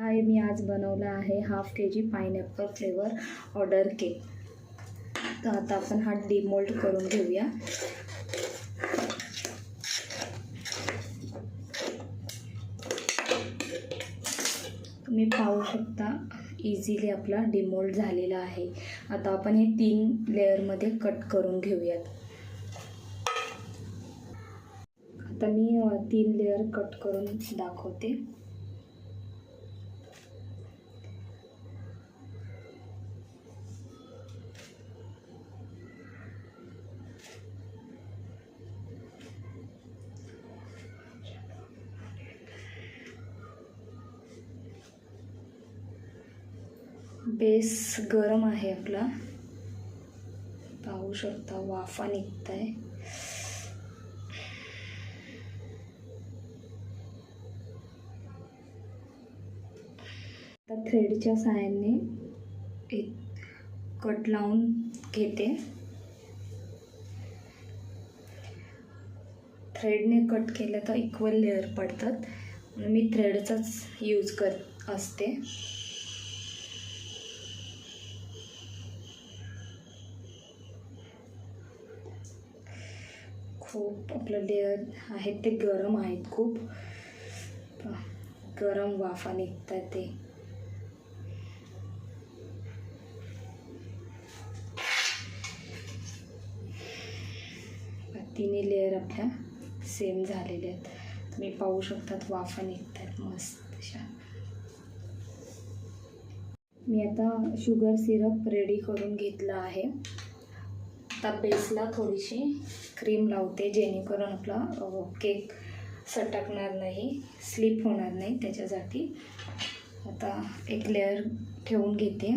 आहे मी आज बनवला आहे half kg pineapple flavour order cake. तर आता आपण हा डिमोल्ड करून घेऊया। तुम्ही पाहू शकता इझिली आपला डिमोल्ड झालेला आहे। आता आपण हे 3 लेअरमध्ये कट करून घेऊयात। आता मी 3 लेअर कट करून दाखवते। बेस गरम आहे आपला, पाहू शकता वाफा निघताय। आता थ्रेडच्या साहाय्याने एक कट लावून घेते। थ्रेडने कट केलं तर इक्वल लेअर पडतात, मी थ्रेडचाच यूज करत असते। खूप आपलं लेअर आहेत ते गरम आहेत, खूप गरम वाफा निघतात ते। तिन्ही लेअर आपल्या सेम झालेले आहेत, तुम्ही पाहू शकतात वाफा निघतात मस्त अशा। मी आता शुगर सिरप रेडी करून घेतला आहे। आता बेसला थोडीशी क्रीम लावते, जेणेकरून आपला केक सटकणार नाही, स्लिप होणार नाही त्याच्यासाठी। आता एक लेअर ठेवून घेते।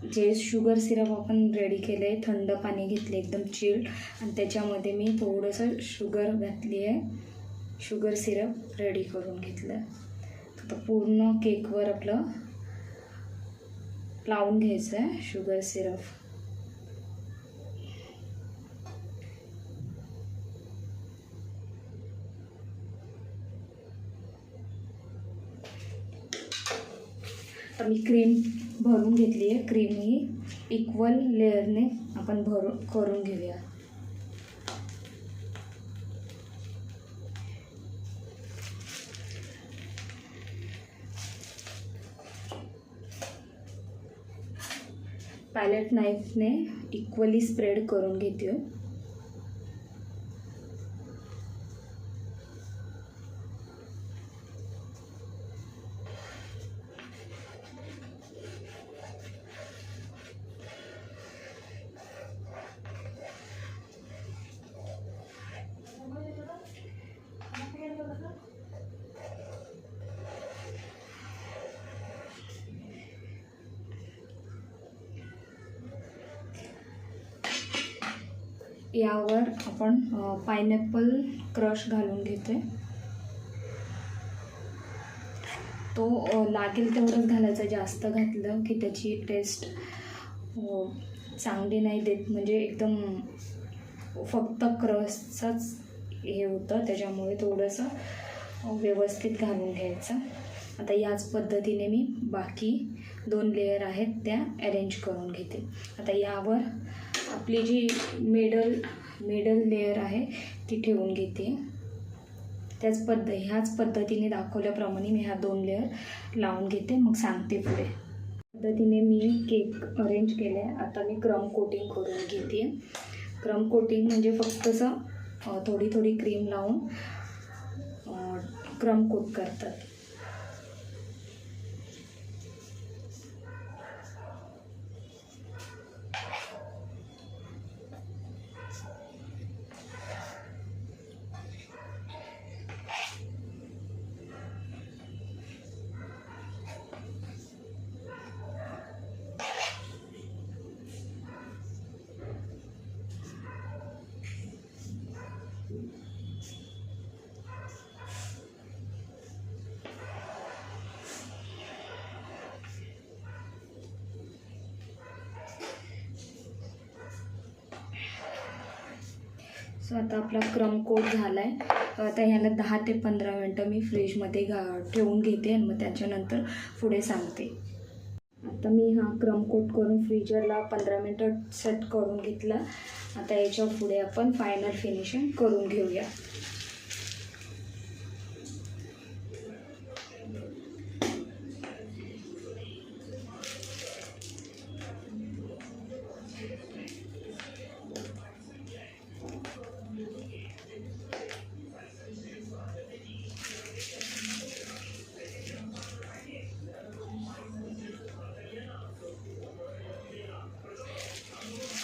जे शुगर सिरप आपण रेडी केलं आहे, थंड पाणी घेतले एकदम चिल्ड, आणि त्याच्यामध्ये मी थोडंसं शुगर घातली आहे, शुगर सिरप रेडी करून घेतलं। आता पूर्ण केकवर आपलं लावून घ्यायचं आहे शुगर सिरप। तर मी क्रीम भरून घेतली आहे, क्रीम ही इक्वल लेअरने आपण करून घेऊया। पॅलेट नाईफने इक्वली स्प्रेड करून घेते। यावर आपण पाइनएप्पल क्रश घालून घेते। तो लागेल तेवढंच घालायचं, जास्त घातलं की त्याची टेस्ट चांगली नाही देत, म्हणजे एकदम फक्त क्रशचाच हे होतं, त्याच्यामुळे थोडंसं व्यवस्थित घालून घ्यायचं। आता याच पद्धतीने मी बाकी 2 लेअर आहेत त्या अरेंज करून घेते। आता यावर आपली जी मिडल लेअर आहे ती ठेवून घेते। ह्याच पद्धतीने दाखवल्याप्रमाणे मी ह्या 2 लेअर लावून घेते, मग सांगते पुढे। पद्धतीने मी केक अरेंज केले। आता मी क्रम कोटिंग करून घेते। क्रम कोटिंग म्हणजे फक्त असं थोडी थोडी क्रीम लावून क्रम कोट करतात। सो आता आपला क्रम कोट झाला आहे. आता ह्याला 10 ते 15 मिनटं मी फ्रीजमध्ये ठेवून घेते आणि मग त्याच्यानंतर पुढे सांगते. आता मी हा क्रम कोट करून फ्रीजरला 15 मिनटं सेट करून घेतला. आता याच्या पुढे आपण फायनल फिनिशिंग करून घेऊया.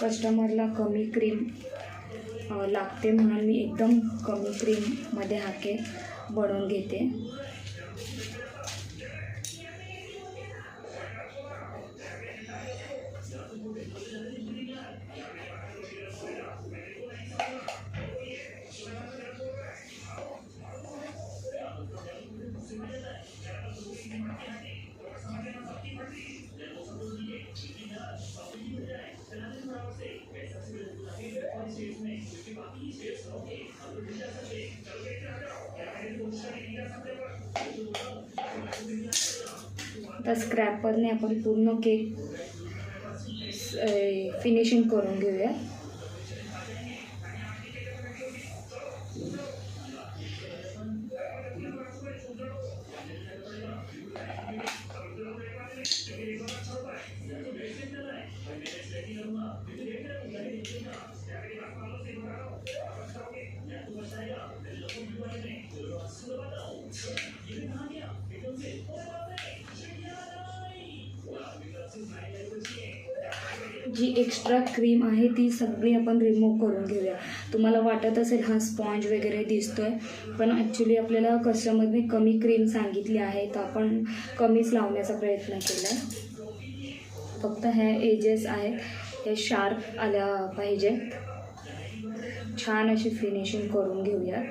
कस्टमरला कमी क्रीम लागते म्हणून मी एकदम कमी क्रीममध्ये हा केक बनवून घेते. आता स्क्रॅपरने आपण पूर्ण केक फिनिशिंग करून घेऊया. जी एक्स्ट्रा क्रीम आहे ती सगळी आपण रिमूव्ह करून घेऊया. तुम्हाला वाटत असेल हा स्पॉन्ज वगैरे दिसतोय, पण ॲक्च्युली आपल्याला कस्टमरने कमी क्रीम सांगितली आहे तर आपण कमीच लावण्याचा प्रयत्न केला आहे. फक्त ह्या एजेस आहेत हे शार्प आल्या पाहिजेत. छान अशी फिनिशिंग करून घेऊया.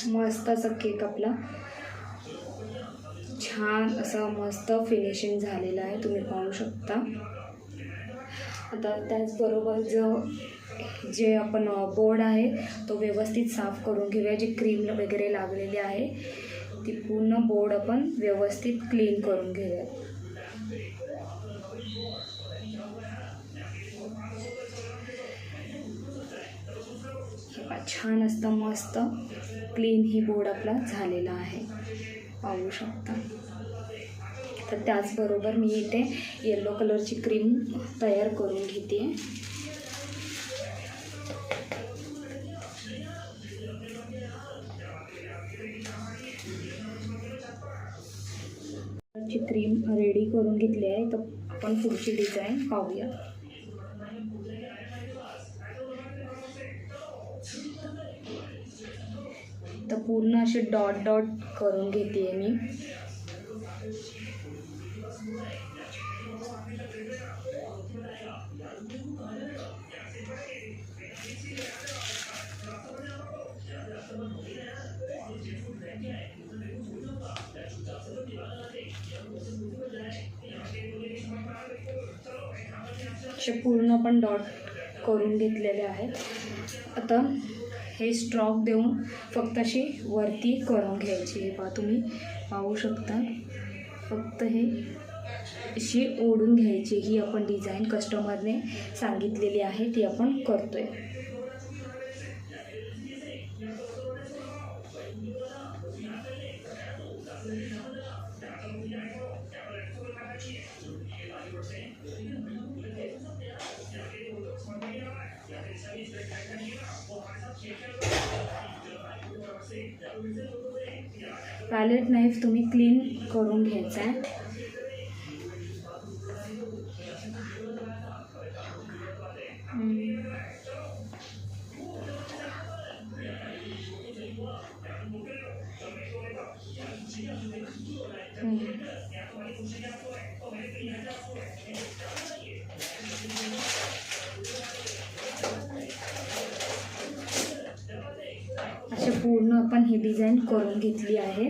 मस्त असा केक आपला छान असा मस्त फिनिशिंग झालेला आहे, तुम्ही पाहू शकता. आता त्याचबरोबर जे आपण बोर्ड आहे तो व्यवस्थित साफ करून घेऊया. जी क्रीम वगैरे लागलेली आहे ती पूर्ण बोर्ड आपण व्यवस्थित क्लीन करून घेऊया. छान असतं मस्त क्लीन ही बोर्ड आपला झालेला आहे, पाहू शकता. तर त्याचबरोबर मी इथे येलो कलरची क्रीम तयार करून घेते. क्रीम रेडी करून घेतली आहे. तर आपण पुढची डिझाईन पाहूया. तर पूर्ण असे डॉट डॉट करून घेते मी. असे पूर्ण आपण डॉट करून घेतलेले आहेत. आता हे स्ट्रोक देऊन फक्त अशी वरती करून घ्यायची. हे पहा, तुम्ही पाहू शकता. फक्त हे अशी ओढून घ्यायची. ही आपण डिझाईन कस्टमरने सांगितलेली आहे ती आपण करतोय. पॅलेट नाईफ तुम्ही क्लीन करून घ्यायचा आहे. असे पूर्ण आपण ही डिझाईन करून घेतली आहे.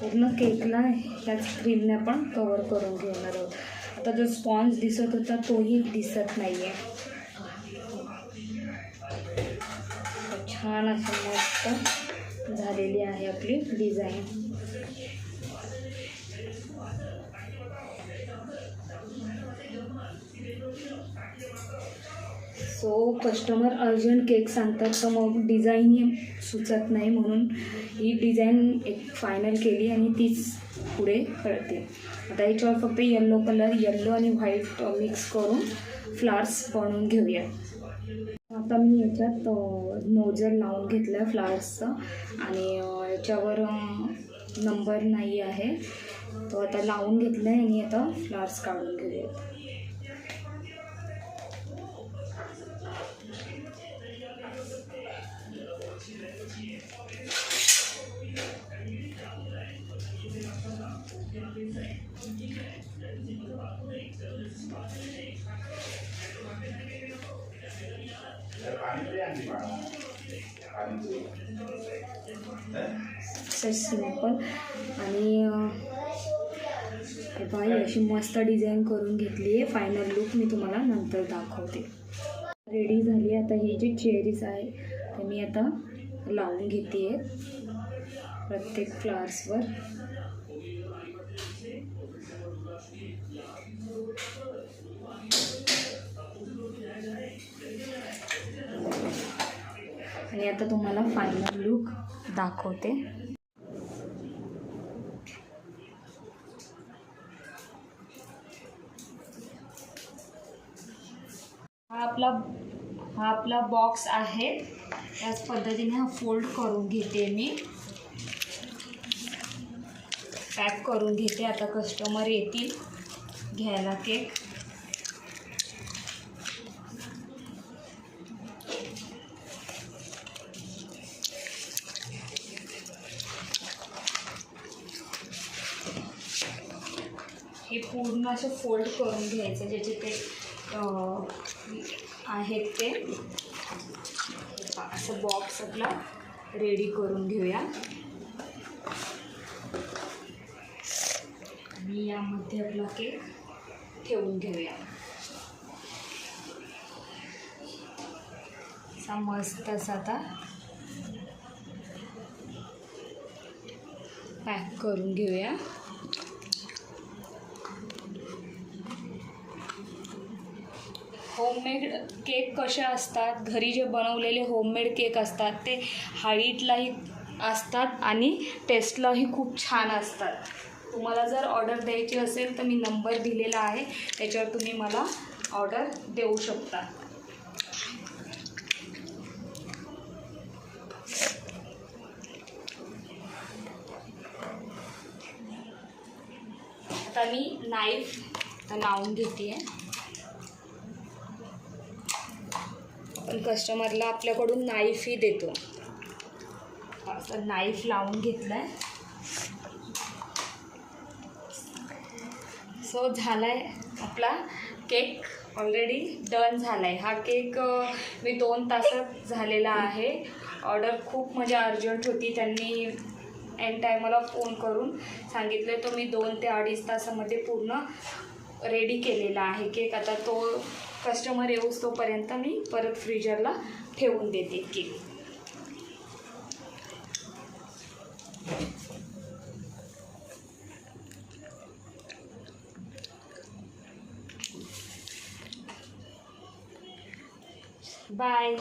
पूर्ण केकला ह्याच क्रीमने आपण कवर करून घेणार आहोत. आता जो स्पॉन्ज दिसत होता तोही दिसत नाही आहे. छान अशी मस्त झालेली आहे आपली design. So customer urgent cake सांगतात तर मग डिझाईन ही सुचत नाही, म्हणून ही डिझाईन एक फायनल केली आणि तीच पुढे कळते. आता याच्यावर फक्त येल्लो आणि व्हाईट मिक्स करून फ्लावर्स बनवून घेऊया. आता मी याच्यात नोझल लावून घेतला आहे फ्लावर्सचा आणि याच्यावर नंबर नाही आहे तो आता लावून घेतला आहे आणि आता फ्लावर्स काढून घेऊयात. सिंपल आणि बाई अशी मस्त डिझाईन करून घेतली आहे. फायनल लुक मी तुम्हाला नंतर दाखवते. रेडी झाली. आता ही जी चेरीज आहे ते मी आता लावून घेते प्रत्येक फ्लावर्सवर. आणि आता तुम्हाला फायनल लुक दाखवते. हा आपला बॉक्स आहे. याच पद्धतीने हा फोल्ड करून घेते मी, पॅक करून घेते. आता कस्टमर येतील घ्यायला केक. हे पूर्ण असं फोल्ड करून घ्यायचं, ज्याचे ते आहेत ते. असं बॉक्स आपला रेडी करून घेऊया आणि यामध्ये आपला केक ठेवून घेऊया. असा मस्त असा आता पॅक करून घेऊया. होममेड केक कसे असतात, घरी जे बनवलेले होममेड केक असतात ते हाईटलाही असतात आणि टेस्टलाही खूप छान असतात. तुम्हाला जर ऑर्डर द्यायची असेल तर मी नंबर दिलेला आहे, त्याच्यावर तुम्ही मला ऑर्डर देऊ शकता. आता मी नाईफ लावून घेते. आपण कस्टमरला आपल्याकडून नाईफही देतो. आता नाईफ लावून घेतला आहे. सो झाला आहे आपला केक, ऑलरेडी डन झाला आहे. हा केक मी 2 तासात झालेला आहे. ऑर्डर खूप म्हणजे अर्जंट होती, त्यांनी एंड टायमाला फोन करून सांगितले, तो मी 2 ते 2.5 तासामध्ये पूर्ण रेडी केलेला आहे केक. आता तो कस्टमर येऊस तोपर्यंत मी परत फ्रीजरला ठेवून देते केक. बाय.